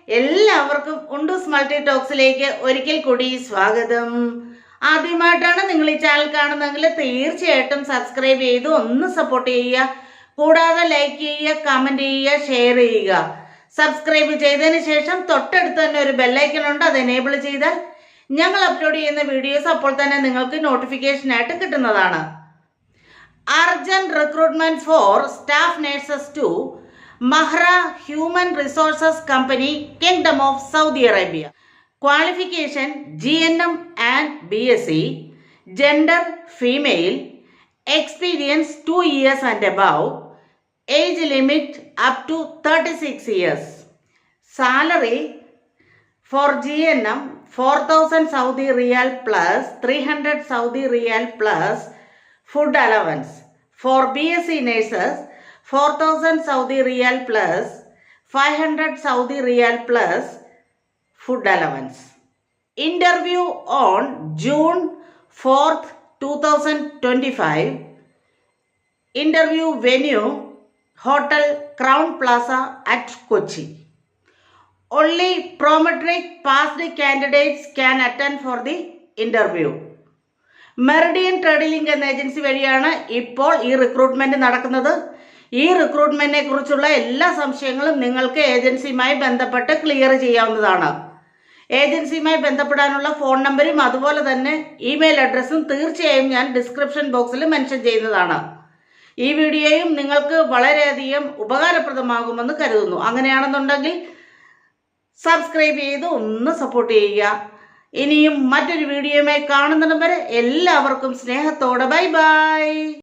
എല്ലാവർക്കും ഉണ്ടൂസ് മൾട്ടി ടോക്സിലേക്ക് ഒരിക്കൽ കൂടി സ്വാഗതം. ആദ്യമായിട്ടാണ് നിങ്ങൾ ഈ ചാനൽ കാണുന്നതെങ്കിൽ തീർച്ചയായിട്ടും സബ്സ്ക്രൈബ് ചെയ്ത് ഒന്ന് സപ്പോർട്ട് ചെയ്യുക. കൂടാതെ ലൈക്ക് ചെയ്യുക, കമന്റ് ചെയ്യുക, ഷെയർ ചെയ്യുക. സബ്സ്ക്രൈബ് ചെയ്തതിന് ശേഷം തൊട്ടടുത്ത് തന്നെ ഒരു ബെല്ലൈക്കൺ ഉണ്ട്, അത് എനേബിൾ ചെയ്താൽ ഞങ്ങൾ അപ്ലോഡ് ചെയ്യുന്ന വീഡിയോസ് അപ്പോൾ തന്നെ നിങ്ങൾക്ക് നോട്ടിഫിക്കേഷൻ ആയിട്ട് കിട്ടുന്നതാണ്. Urgent recruitment for staff nurses to Mahra Human Resources Company, Kingdom of Saudi Arabia. Qualification GNM and BSc. Gender female. Experience 2 years and above. Age limit up to 36 years. Salary for GNM 4,000 Saudi Riyal plus 300 Saudi Riyal plus food allowance. For BSc nurses 4,000 Saudi Riyal plus 500 Saudi Riyal plus food allowance. Interview on June 4th 2025. Interview venue Hotel Crown Plaza at Kochi. Only prometric passed candidates can attend for the interview. Meridian trade link എന്ന agency വഴിയാണ് ഇപ്പോൾ ഈ recruitment നടക്കുന്നത്. ഈ റിക്രൂട്ട്മെന്റിനെ കുറിച്ചുള്ള എല്ലാ സംശയങ്ങളും നിങ്ങൾക്ക് ഏജൻസിയുമായി ബന്ധപ്പെട്ട് ക്ലിയർ ചെയ്യാവുന്നതാണ്. ഏജൻസിയുമായി ബന്ധപ്പെടാനുള്ള ഫോൺ നമ്പരും അതുപോലെ തന്നെ ഇമെയിൽ അഡ്രസ്സും തീർച്ചയായും ഞാൻ ഡിസ്ക്രിപ്ഷൻ ബോക്സിൽ മെൻഷൻ ചെയ്യുന്നതാണ്. ഈ വീഡിയോയും നിങ്ങൾക്ക് വളരെയധികം ഉപകാരപ്രദമാകുമെന്ന് കരുതുന്നു. അങ്ങനെയാണെന്നുണ്ടെങ്കിൽ സബ്സ്ക്രൈബ് ചെയ്ത് ഒന്ന് സപ്പോർട്ട് ചെയ്യുക. ഇനിയും മറ്റൊരു വീഡിയോയുമായി കാണുന്നിടം വരെ എല്ലാവർക്കും സ്നേഹത്തോടെ ബൈ ബൈ.